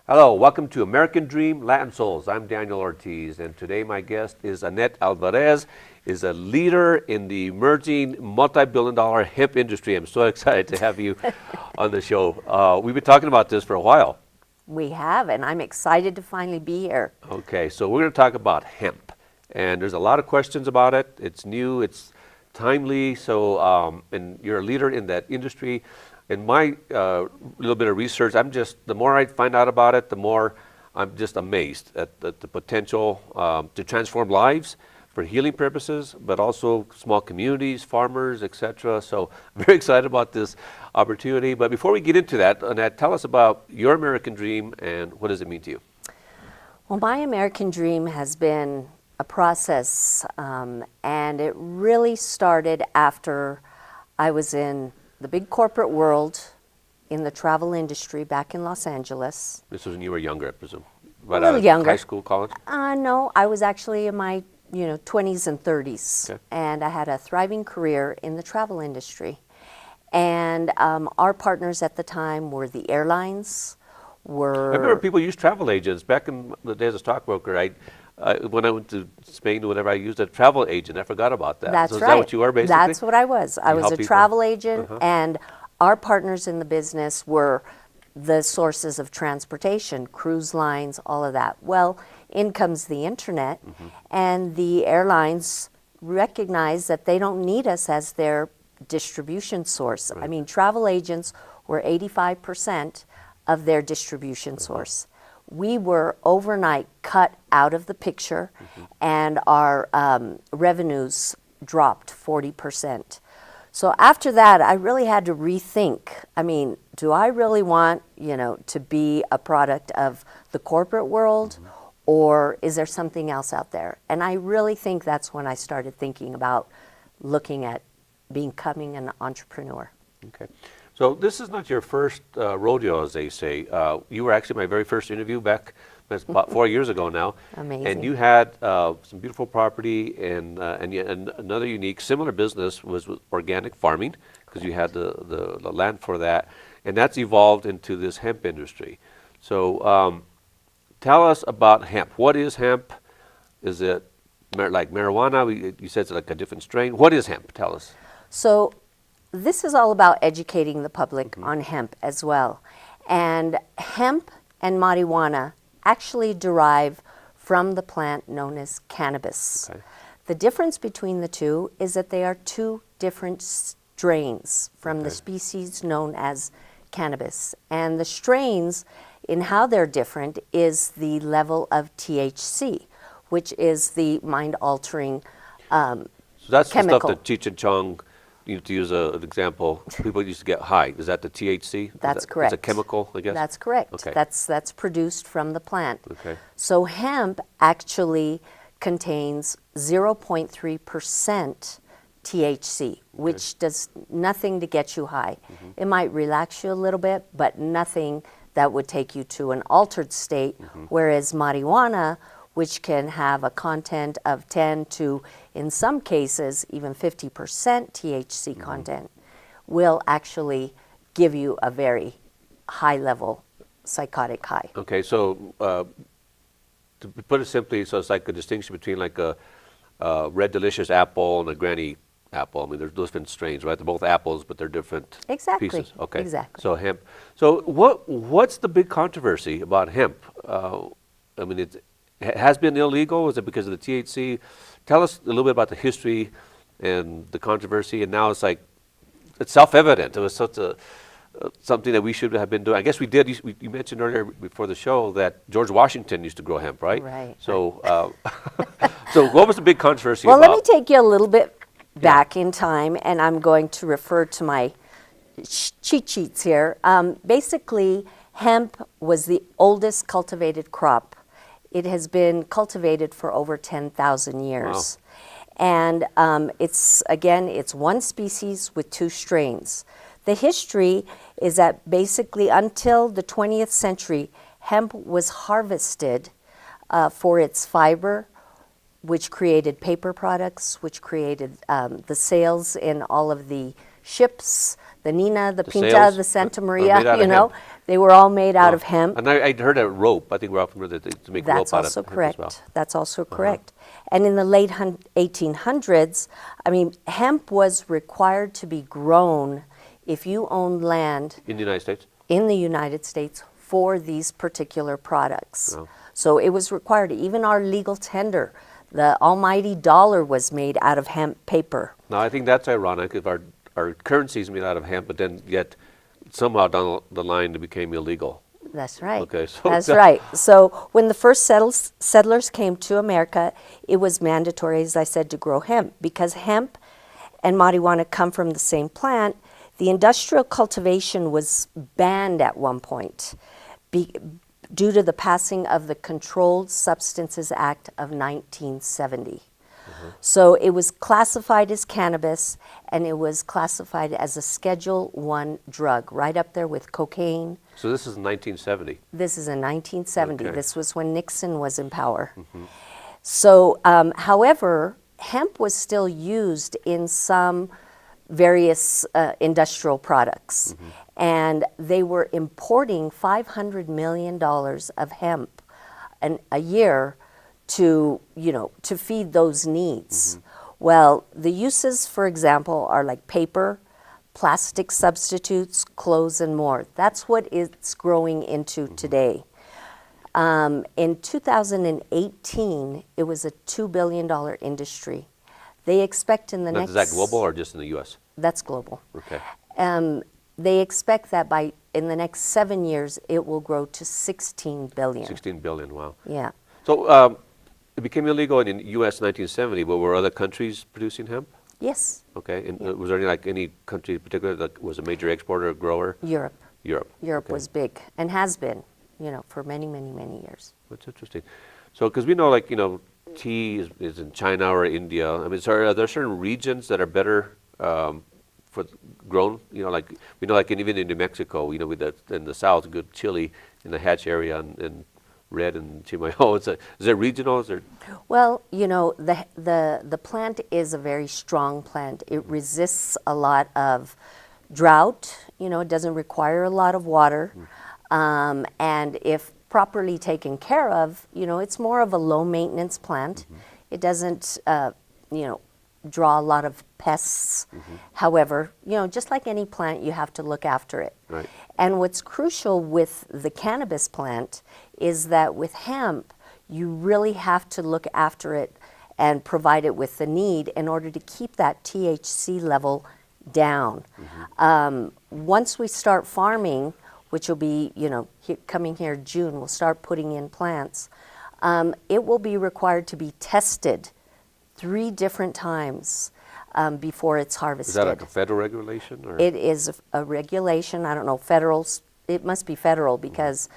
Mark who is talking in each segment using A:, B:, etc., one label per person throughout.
A: Hello, welcome to American Dream Latin Souls. I'm Daniel Ortiz, and today my guest is Annette Alvarez, is a leader in the emerging multi-billion-dollar hemp industry. I'm so excited to have you on the show. We've been talking about this for a while.
B: We have, and I'm excited to finally be here.
A: Okay, so we're going to talk about hemp, and there's a lot of questions about it. It's new, it's timely, so and you're a leader in that industry. In my little bit of research, the more I find out about it, the more I'm just amazed at the potential to transform lives for healing purposes, but also small communities, farmers, etc. So I'm very excited about this opportunity. But before we get into that, Annette, tell us about your American dream and what does it mean to you?
B: Well, my American dream has been a process, and it really started after I was in the big corporate world in the travel industry back in Los Angeles.
A: This was when you were younger, I presume.
B: Right, a little younger.
A: High school, college?
B: No, I was actually in my 20s and 30s.
A: Okay.
B: And I had a thriving career in the travel industry. And our partners at the time were the airlines.
A: I remember people used travel agents. Back in the days as a stockbroker, when I went to Spain or whatever, I used a travel agent. I forgot about that.
B: That's
A: so
B: right.
A: Is that what you were basically?
B: That's what I was. I was a travel agent,
A: Uh-huh.
B: and our partners in the business were the sources of transportation, cruise lines, all of that. Well, in comes the internet, and the airlines recognize that they don't need us as their distribution source.
A: Right.
B: I mean, travel agents were 85% of their distribution source. We were overnight cut out of the picture, and our revenues dropped 40%. So after that, I really had to rethink. I mean, do I really want, to be a product of the corporate world, or is there something else out there? And I really think that's when I started thinking about looking at becoming an entrepreneur.
A: Okay. So this is not your first rodeo, as they say. You were actually my very first interview back about 4 years ago now.
B: Amazing.
A: And you had some beautiful property, and yet another unique, similar business was with organic farming, because you had the land for that. And that's evolved into this hemp industry. So tell us about hemp. What is hemp? Is it like marijuana? You said it's like a different strain. What is hemp? Tell us.
B: So this is all about educating the public on hemp as well. And hemp and marijuana actually derive from the plant known as cannabis.
A: Okay.
B: The difference between the two is that they are two different strains from the species known as cannabis. And the strains, in how they're different, is the level of THC, which is the mind-altering
A: So that's
B: chemical.
A: the stuff that Cheech and Chong, to use an example, people used to get high. Is that the THC?
B: That's correct.
A: It's a chemical, I guess?
B: That's correct.
A: Okay.
B: That's produced from the plant.
A: Okay.
B: So hemp actually contains 0.3% THC, which does nothing to get you high. It might relax you a little bit, but nothing that would take you to an altered state, whereas marijuana, which can have a content of 10 to, in some cases, even 50% THC content, will actually give you a very high level psychotic high.
A: Okay, so to put it simply, so it's like a distinction between like a Red Delicious apple and a Granny apple. I mean, there's different strains, right? They're both apples, but they're different
B: Exactly.
A: pieces. Okay.
B: Exactly.
A: So hemp. So what's the big controversy about hemp? I mean, it has been illegal. Is it because of the THC? Tell us a little bit about the history and the controversy. And now it's like it's self-evident. It was such something that we should have been doing. I guess we did. You mentioned earlier before the show that George Washington used to grow hemp, right?
B: Right.
A: So, so what was the big controversy
B: Well,
A: about?
B: let me take you a little bit back in time, and I'm going to refer to my cheat sheets here. Basically, hemp was the oldest cultivated crop. It has been cultivated for over 10,000 years. Wow. And it's one species with two strains. The history is that basically until the 20th century, hemp was harvested for its fiber, which created paper products, which created the sails in all of the ships, the Nina, the Pinta,
A: sails
B: the Santa
A: are
B: Maria,
A: made out of hemp.
B: They were all made out
A: Wow.
B: of hemp.
A: And I heard a rope. I think we're often familiar to make rope
B: That's
A: out of
B: also
A: hemp as
B: correct.
A: well.
B: That's also correct. And in the late 1800s, I mean, hemp was required to be grown if you owned land
A: In the United States?
B: in the United States for these particular products.
A: Wow.
B: So it was required. Even our legal tender, the almighty dollar, was made out of hemp paper.
A: Now, I think that's ironic if our currency is made out of hemp, but then yet somehow down the line it became illegal.
B: That's right.
A: Okay, so
B: That's right. So when the first settlers came to America, it was mandatory, as I said, to grow hemp. Because hemp and marijuana come from the same plant, the industrial cultivation was banned at one point due to the passing of the Controlled Substances Act of 1970. So it was classified as cannabis, and it was classified as a Schedule I drug, right up there with cocaine.
A: So this is 1970.
B: This is in 1970.
A: Okay.
B: This was when Nixon was in power. So, however, hemp was still used in some various industrial products. And they were importing $500 million of hemp a year to, to feed those needs. Well, the uses, for example, are like paper, plastic substitutes, clothes, and more. That's what it's growing into today. In 2018, it was a $2 billion industry. They expect in the
A: Now,
B: next...
A: is that global or just in the U.S.?
B: That's global.
A: Okay.
B: They expect that in the next 7 years, it will grow to 16 billion.
A: 16 billion, wow.
B: Yeah.
A: So it became illegal in the U.S. 1970, but were other countries producing hemp?
B: Yes.
A: Okay, and was there any country in particular that was a major exporter or grower?
B: Europe.
A: Europe.
B: Europe
A: Okay.
B: was big and has been, for many, many, many years.
A: That's interesting. So, because we know, tea is in China or India. I mean, so are there certain regions that are better for grown? We know, even in New Mexico, with in the south, good chili in the Hatch area and red and Chimayo. Is it regional? Is there?
B: Well, the plant is a very strong plant. It resists a lot of drought. It doesn't require a lot of water. And if properly taken care of, it's more of a low maintenance plant. It doesn't, draw a lot of pests. However, just like any plant, you have to look after it.
A: Right.
B: And what's crucial with the cannabis plant is that with hemp, you really have to look after it and provide it with the need in order to keep that THC level down. Once we start farming, which will be, coming here June, we'll start putting in plants. It will be required to be tested 3 different times before it's harvested.
A: Is that like a federal regulation? Or?
B: It is a regulation. I don't know, it must be federal because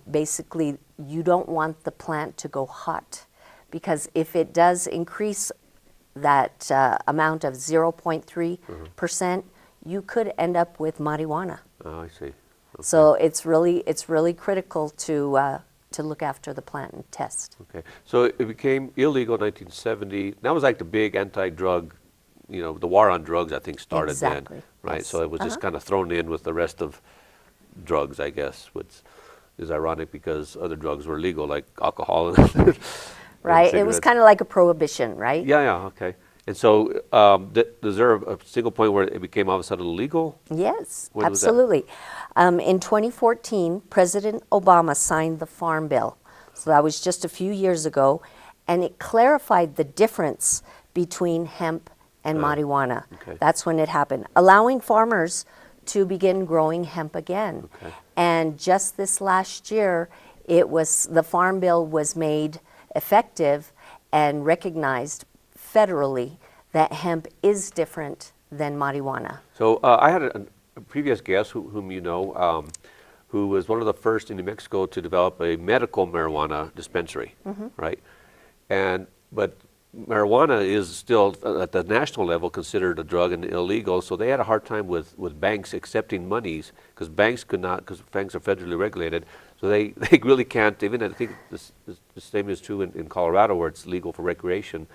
B: basically you don't want the plant to go hot. Because if it does increase that amount of 0.3%, you could end up with marijuana.
A: Oh, I see. Okay.
B: So it's really critical to look after the plant and test.
A: Okay, so it became illegal in 1970. That was like the big anti-drug, the war on drugs, I think, started
B: Exactly.
A: then, right?
B: Yes.
A: So it was just kind of thrown in with the rest of drugs, I guess, which is ironic because other drugs were legal, like alcohol and
B: Right. It was
A: cigarettes.
B: kind of like a prohibition, right?
A: Yeah, okay. And so, is there a single point where it became all of a sudden illegal?
B: Yes,
A: When was that?
B: absolutely. In 2014, President Obama signed the Farm Bill. So that was just a few years ago, and it clarified the difference between hemp and marijuana.
A: Okay.
B: That's when it happened, allowing farmers to begin growing hemp again.
A: Okay.
B: And just this last year, the Farm Bill was made effective and recognized federally that hemp is different than marijuana.
A: So I had a previous guest whom you know, who was one of the first in New Mexico to develop a medical marijuana dispensary, right? But marijuana is still at the national level considered a drug and illegal, so they had a hard time with banks accepting monies because banks could not, because banks are federally regulated, so they really can't, even I think the same is true in Colorado where it's legal for recreation.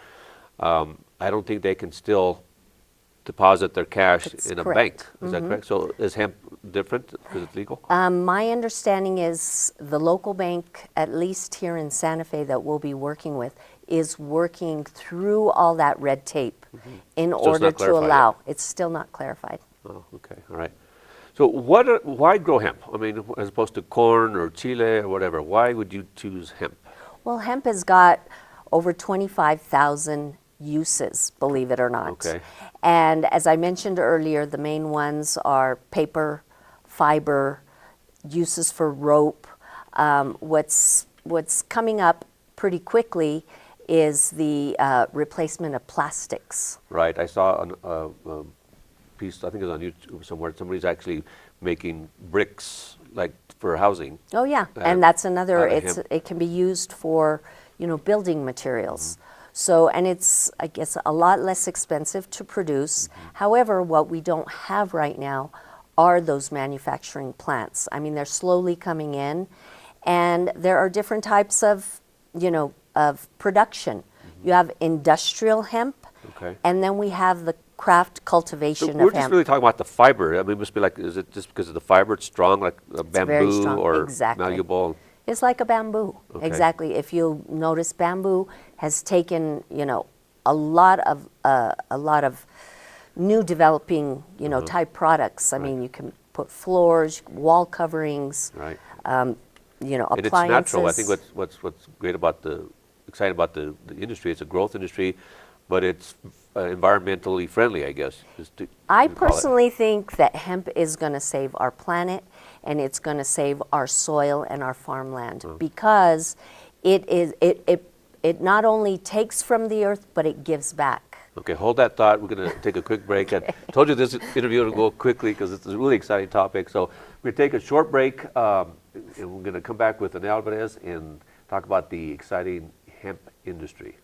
A: I don't think they can still deposit their cash
B: That's
A: in a
B: correct.
A: bank. Is that correct? So is hemp different because it's legal?
B: My understanding is the local bank, at least here in Santa Fe, that we'll be working with, is working through all that red tape in
A: So it's
B: order
A: not
B: to
A: clarified
B: allow.
A: yet.
B: It's still not clarified.
A: Oh, okay, all right. So why grow hemp? I mean, as opposed to corn or chile or whatever, why would you choose hemp?
B: Well, hemp has got over 25,000 uses, believe it or not.
A: Okay.
B: And as I mentioned earlier, the main ones are paper, fiber, uses for rope. What's coming up pretty quickly is the replacement of plastics.
A: Right, I saw a piece, I think it was on YouTube somewhere, somebody's actually making bricks like for housing.
B: Oh yeah,
A: Uh,
B: and that's another.
A: out of hemp.
B: It can be used for, building materials. So, and it's, I guess, a lot less expensive to produce. However, what we don't have right now are those manufacturing plants. I mean, they're slowly coming in, and there are different types of, of production. You have industrial hemp,
A: Okay.
B: and then we have the craft
A: So
B: cultivation
A: we're
B: of
A: just
B: hemp.
A: really talking about the fiber. I mean, it must be like, is it just because of the fiber, it's strong, like
B: very
A: bamboo
B: strong,
A: or
B: exactly.
A: malleable?
B: It's like a bamboo.
A: Okay.
B: Exactly. If you'll notice, bamboo has taken, a lot of new developing, type products. I mean, you can put floors, wall coverings,
A: Right.
B: um,
A: And
B: appliances.
A: it's natural. I think what's great about exciting about the industry, it's a growth industry, but it's environmentally friendly, I guess.
B: I
A: you call it.
B: personally think that hemp is going to save our planet, and it's going to save our soil and our farmland because it not only takes from the earth, but it gives back.
A: Okay, hold that thought. We're going to take a quick break. I told you this interview will go quickly because it's a really exciting topic. So we're going to take a short break, and we're going to come back with Annette Alvarez and talk about the exciting hemp industry.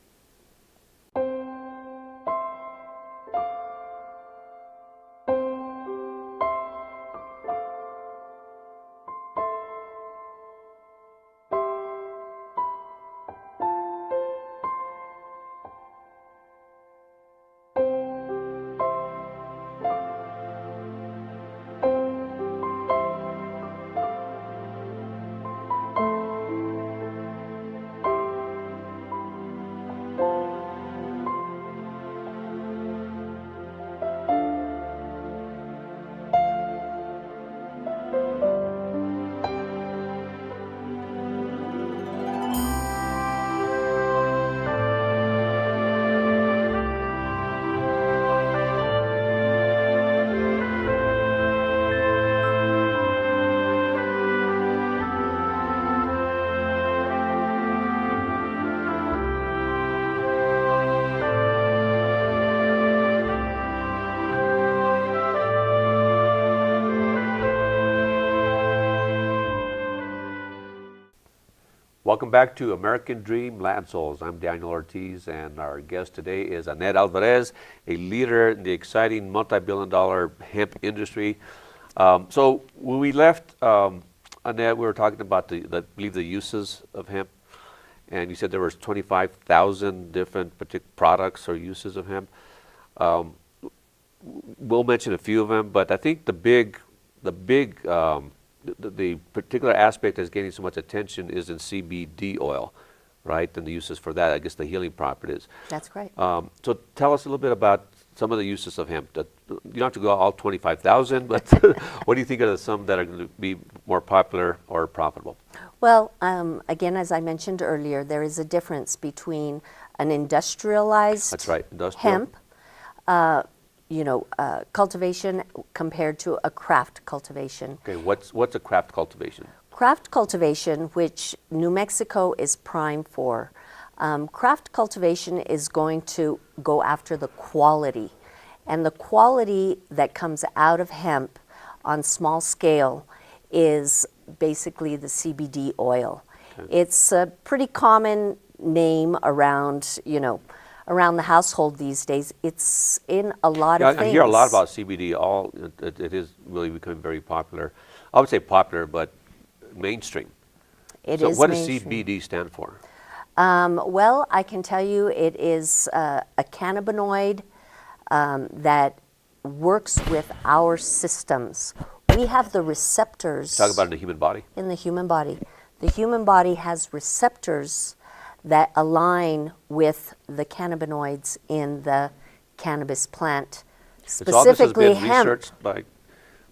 A: Welcome back to American Dream Land Souls. I'm Daniel Ortiz, and our guest today is Annette Alvarez, a leader in the exciting multi-billion-dollar hemp industry. So when we left, Annette, we were talking about I believe the uses of hemp, and you said there was 25,000 different products or uses of hemp. We'll mention a few of them, but I think the particular aspect that's gaining so much attention is in CBD oil, right? And the uses for that, I guess the healing properties.
B: That's great.
A: So tell us a little bit about some of the uses of hemp. You don't have to go all 25,000, but what do you think are some that are going to be more popular or profitable?
B: Well, again, as I mentioned earlier, there is a difference between an industrialized
A: That's right, industrial.
B: hemp, cultivation compared to a craft cultivation.
A: Okay, what's a craft cultivation?
B: Craft cultivation, which New Mexico is prime for, craft cultivation is going to go after the quality. And the quality that comes out of hemp on small scale is basically the CBD oil. Okay. It's a pretty common name around, around the household these days. It's in a lot of things.
A: I hear a lot about CBD. It is really becoming very popular. I would say popular, but mainstream. So what does CBD stand for?
B: Well, I can tell you it is a cannabinoid that works with our systems. We have the receptors.
A: Talk about in the human body.
B: In the human body. The human body has receptors that align with the cannabinoids in the cannabis plant, specifically
A: all this has been
B: hemp.
A: researched by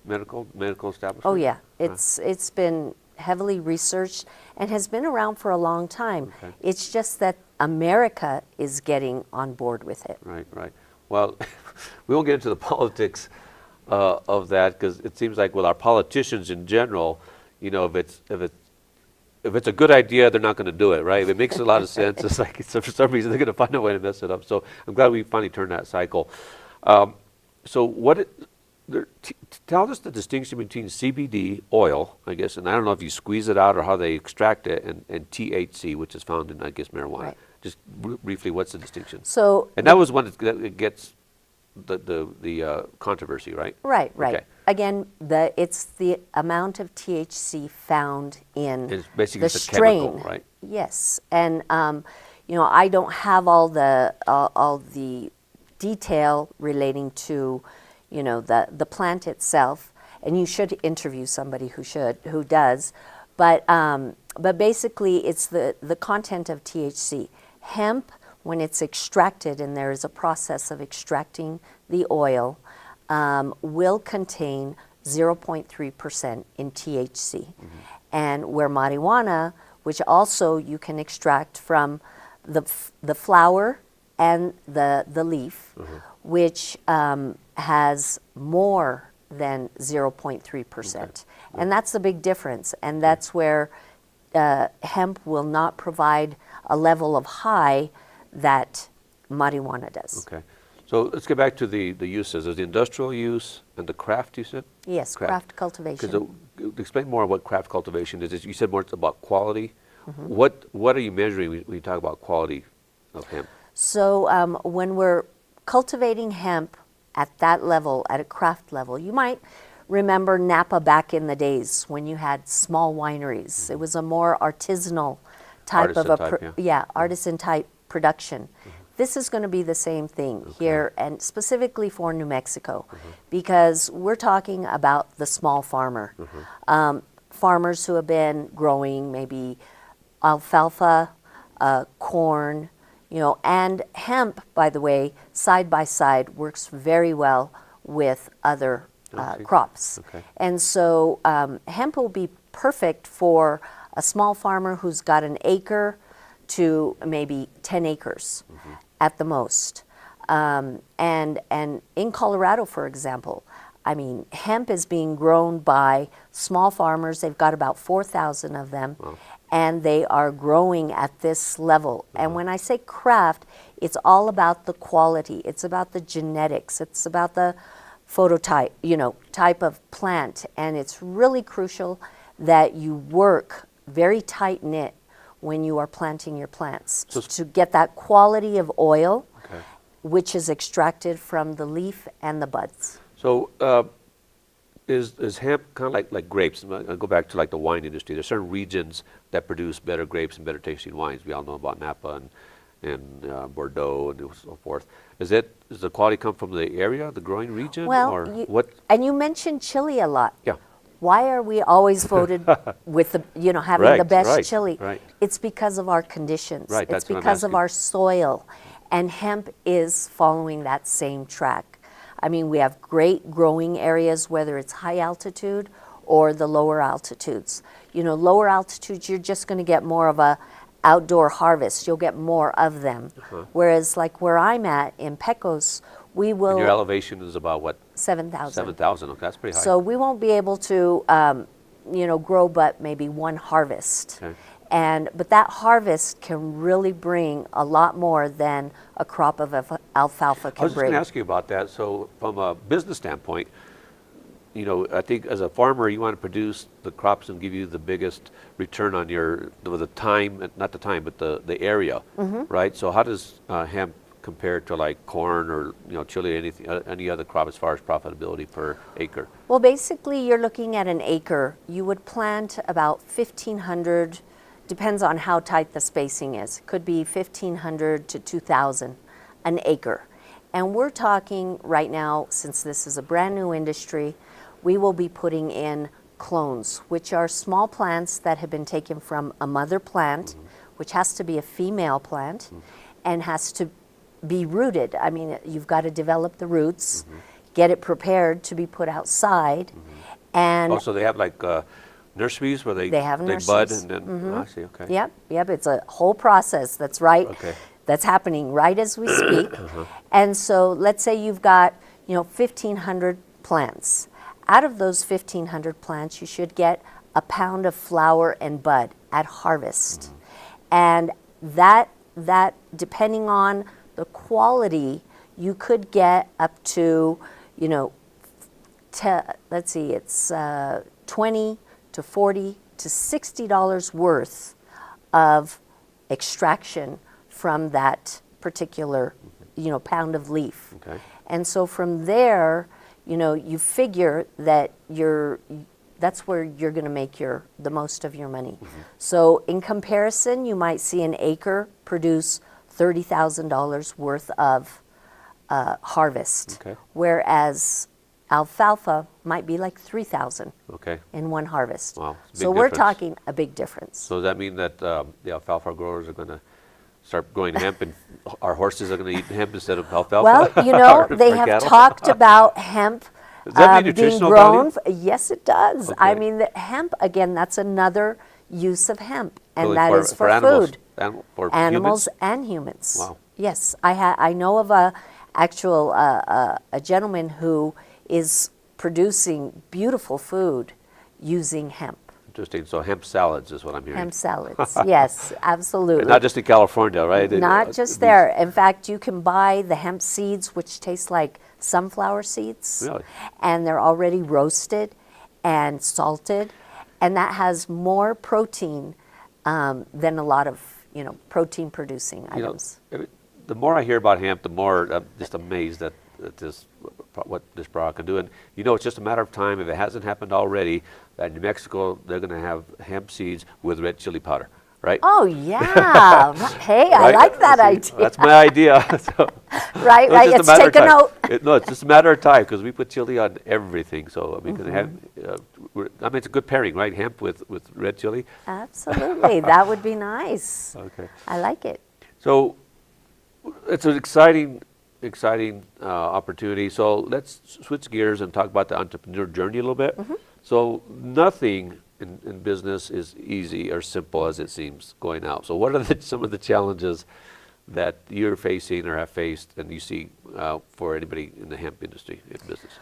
A: medical establishments?
B: Oh yeah, it's been heavily researched and has been around for a long time.
A: Okay.
B: It's just that America is getting on board with it.
A: Right, right. Well, we won't get into the politics of that, because it seems like with our politicians in general, you know, if it's a good idea, they're not going to do it, right? If it makes a lot of sense, it's like for some reason they're going to find a way to mess it up. So I'm glad we finally turned that cycle. Tell us the distinction between CBD oil, I guess, and I don't know if you squeeze it out or how they extract it, and THC, which is found in, I guess, marijuana.
B: Right.
A: Just briefly, what's the distinction?
B: So
A: And that was one that gets the controversy, right?
B: right, right.
A: Okay.
B: Again, it's the amount of THC found in
A: It's basically
B: the
A: just a chemical,
B: strain.
A: right?
B: Yes, and you know, I don't have all the detail relating to, you know, the plant itself, and you should interview somebody who does, but basically it's the content of THC. Hemp, when it's extracted, and there is a process of extracting the oil, will contain 0.3% in THC. Mm-hmm. And where marijuana, which also you can extract from the flower and the leaf, mm-hmm. which has more than 0.3%. Okay. And that's the big difference. And that's where hemp will not provide a level of high that marijuana does.
A: Okay. So let's get back to the uses. There's the industrial use and the craft, you said?
B: Yes, craft cultivation.
A: Explain more what craft cultivation is. You said more it's about quality. Mm-hmm. What are you measuring when you talk about quality of hemp?
B: So when we're cultivating hemp at that level, at a craft level, you might remember Napa back in the days when you had small wineries. Mm-hmm. It was a more artisanal type artisan type production. Mm-hmm. This is going to be the same thing here, and specifically for New Mexico, because we're talking about the small farmer. Farmers who have been growing maybe alfalfa, corn, you know, and hemp, by the way, side by side works very well with other crops. Okay. And so hemp will be perfect for a small farmer who's got an acre to maybe 10 acres at the most. And in Colorado, for example, I mean, hemp is being grown by small farmers. They've got about 4,000 of them, and they are growing at this level. And when I say craft, it's all about the quality. It's about the genetics. It's about the phototype, you know, type of plant. And it's really crucial that you work very tight-knit when you are planting your plants to get that quality of oil, which is extracted from the leaf and the buds.
A: So is hemp kind of like grapes? I'll go back to like the wine industry. There's certain regions that produce better grapes and better tasting wines. We all know about Napa and Bordeaux and so forth. Does the quality come from the area, the growing region?
B: Well,
A: or what?
B: And you mentioned chili a lot.
A: Yeah.
B: Why are we always voted with having the best chili?
A: Right.
B: It's because of our conditions.
A: Right,
B: it's because of our soil. And hemp is following that same track. I mean, we have great growing areas, whether it's high altitude or the lower altitudes. You know, lower altitudes, you're just going to get more of a outdoor harvest. You'll get more of them. Whereas like where I'm at in Pecos, we will...
A: And your elevation is about what?
B: 7,000.
A: 7,000, okay, that's pretty high.
B: So we won't be able to, grow but maybe one harvest. Okay. But that harvest can really bring a lot more than a crop of alfalfa can bring.
A: I was just going to ask you about that. So from a business standpoint, you know, I think as a farmer, you want to produce the crops and give you the biggest return on the time, not the time, but the area, right? So how does hemp compare to like corn or, you know, chili, any other crop as far as profitability per acre?
B: Well, basically, you're looking at an acre. You would plant about 1,500. Depends on how tight the spacing is. Could be 1,500 to 2,000 an acre. And we're talking right now, since this is a brand new industry, we will be putting in clones, which are small plants that have been taken from a mother plant, which has to be a female plant, and has to be rooted. I mean, you've got to develop the roots, get it prepared to be put outside, and
A: Also, they have like nurseries where they
B: have
A: bud
B: nurseries.
A: and then I see. Okay.
B: Yep, it's a whole process that's right,
A: Okay.
B: that's happening right as we speak. And so let's say you've got, 1,500 plants. Out of those 1,500 plants, you should get a pound of flower and bud at harvest. And that depending on the quality, you could get up to, let's see, it's $20 to $40 to $60 worth of extraction from that particular, pound of leaf.
A: Okay.
B: And so from there, you figure that that's where you're going to make the most of your money. So in comparison, you might see an acre produce $30,000 worth of harvest,
A: Okay.
B: whereas alfalfa might be like $3,000
A: Okay.
B: in one harvest.
A: Wow, it's a
B: So
A: big
B: we're
A: difference.
B: talking a big difference.
A: So does that mean that the alfalfa growers are going to start growing hemp, and our horses are going to eat hemp instead of alfalfa?
B: Well, they
A: Or
B: have
A: cattle?
B: talked about hemp
A: Does that have any
B: being
A: nutritional
B: grown.
A: value?
B: Yes, it does. I
A: Okay.
B: mean, the hemp, again, that's another use of hemp, and
A: Really
B: that is for
A: animals,
B: food.
A: for
B: Animals
A: humans?
B: and humans.
A: Wow.
B: Yes, I know of a gentleman who is producing beautiful food using hemp.
A: Interesting. So hemp salads is what I'm hearing.
B: Hemp salads. Yes, absolutely.
A: And not just in California, right?
B: Not just
A: these-
B: there. In fact, you can buy the hemp seeds, which taste like sunflower seeds.
A: Really?
B: And they're already roasted and salted. And that has more protein than a lot of, protein producing
A: You know,
B: items.
A: the more I hear about hemp, the more I'm just amazed at what this product can do. And it's just a matter of time, if it hasn't happened already, that in New Mexico they're going to have hemp seeds with red chili powder, right?
B: Oh, yeah. Hey, I
A: Right?
B: like that
A: See,
B: idea.
A: That's my idea. So,
B: Right, right.
A: it's just
B: Let's
A: a matter
B: take
A: of
B: a
A: time.
B: note.
A: No, it's just a matter of time because we put chili on everything. So I mean, 'cause it's a good pairing, right? Hemp with red chili.
B: Absolutely. That would be nice.
A: Okay.
B: I like it.
A: So it's an exciting opportunity. So let's switch gears and talk about the entrepreneur journey a little bit. So nothing in business is easy or simple as it seems going out. So what are some of the challenges that you're facing or have faced and you see for anybody in the hemp industry in business?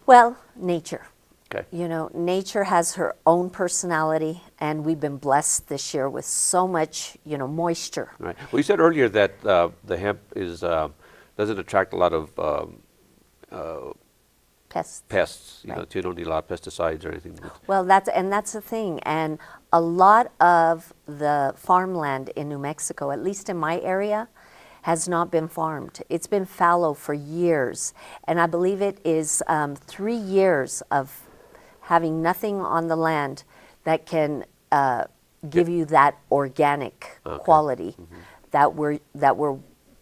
B: Well, nature.
A: Okay.
B: Nature has her own personality, and we've been blessed this year with so much, moisture.
A: Right. Well, you said earlier that the hemp doesn't attract a lot of
B: Pests.
A: pests.
B: Right.
A: So you don't need a lot of pesticides or anything.
B: Well, that's the thing, and a lot of the farmland in New Mexico, at least in my area, has not been farmed. It's been fallow for years, and I believe it is 3 years of having nothing on the land that can give you that organic quality that we're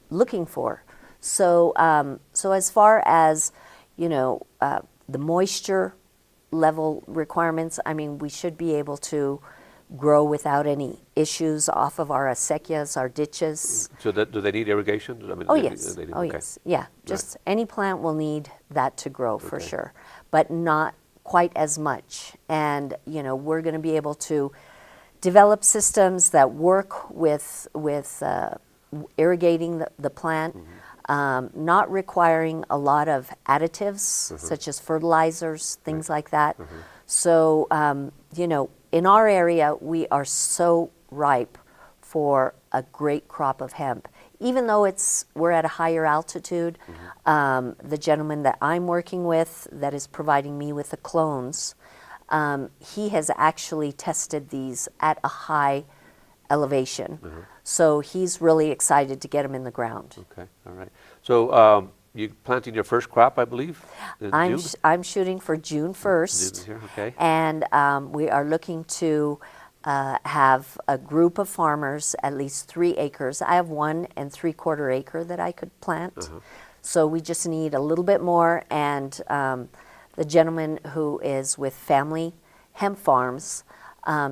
B: looking for. So as far as the moisture level requirements, I mean, we should be able to grow without any issues off of our acequias, our ditches.
A: So do they need irrigation? I mean,
B: Oh,
A: they-
B: yes.
A: they do?
B: Oh,
A: Okay.
B: yes. Yeah. Just any plant will need that to grow for sure, but not quite as much. And, we're going to be able to develop systems that work with irrigating the plant, not requiring a lot of additives such as fertilizers, things like that. So, in our area, we are so ripe for a great crop of hemp. Even though we're at a higher altitude, the gentleman that I'm working with that is providing me with the clones, he has actually tested these at a high elevation. So he's really excited to get them in the ground.
A: Okay, all right. So you're planting your first crop, I believe, in June?
B: I'm shooting for June 1st.
A: June this year, okay.
B: And we are looking to have a group of farmers, at least 3 acres. I have 1 3/4 acre that I could plant. So we just need a little bit more, and the gentleman who is with Family Hemp Farms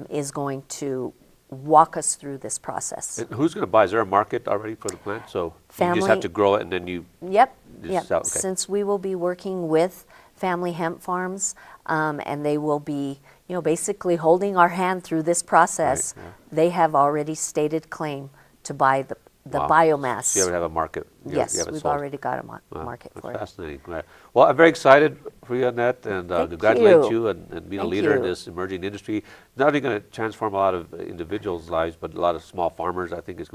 B: is going to walk us through this process.
A: And who's going to buy? Is there a market already for the plant? So you just have
B: Family-
A: to grow it and then you
B: Yep,
A: just
B: yep.
A: sell. Okay.
B: Since we will be working with Family Hemp Farms, and they will be, basically holding our hand through this process,
A: Right, yeah.
B: they have already stated claim to buy the
A: Wow.
B: biomass.
A: So you have a market. You
B: Yes,
A: have it
B: we've
A: sold.
B: already got a
A: Wow,
B: market
A: that's
B: for it.
A: fascinating. Right. Well, I'm very excited for you, Annette, and
B: Thank
A: congratulate
B: you.
A: you and being a
B: Thank
A: leader in
B: you.
A: this emerging industry. Not only going to transform a lot of individuals' lives, but a lot of small farmers. I think it's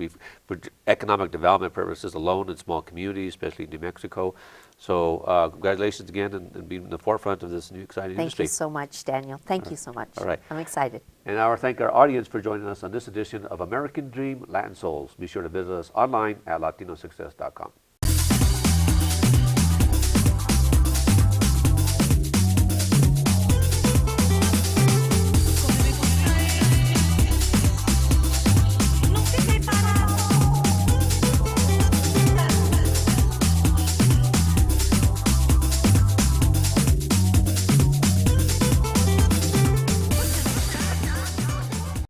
A: for economic development purposes alone in small communities, especially in New Mexico. So congratulations again and being in the forefront of this new exciting
B: Thank
A: industry.
B: you so much, Daniel. Thank you so much.
A: All right.
B: I'm excited.
A: And I want to thank our audience for joining us on this edition of American Dream Latin Souls. Be sure to visit us online at latinosuccess.com.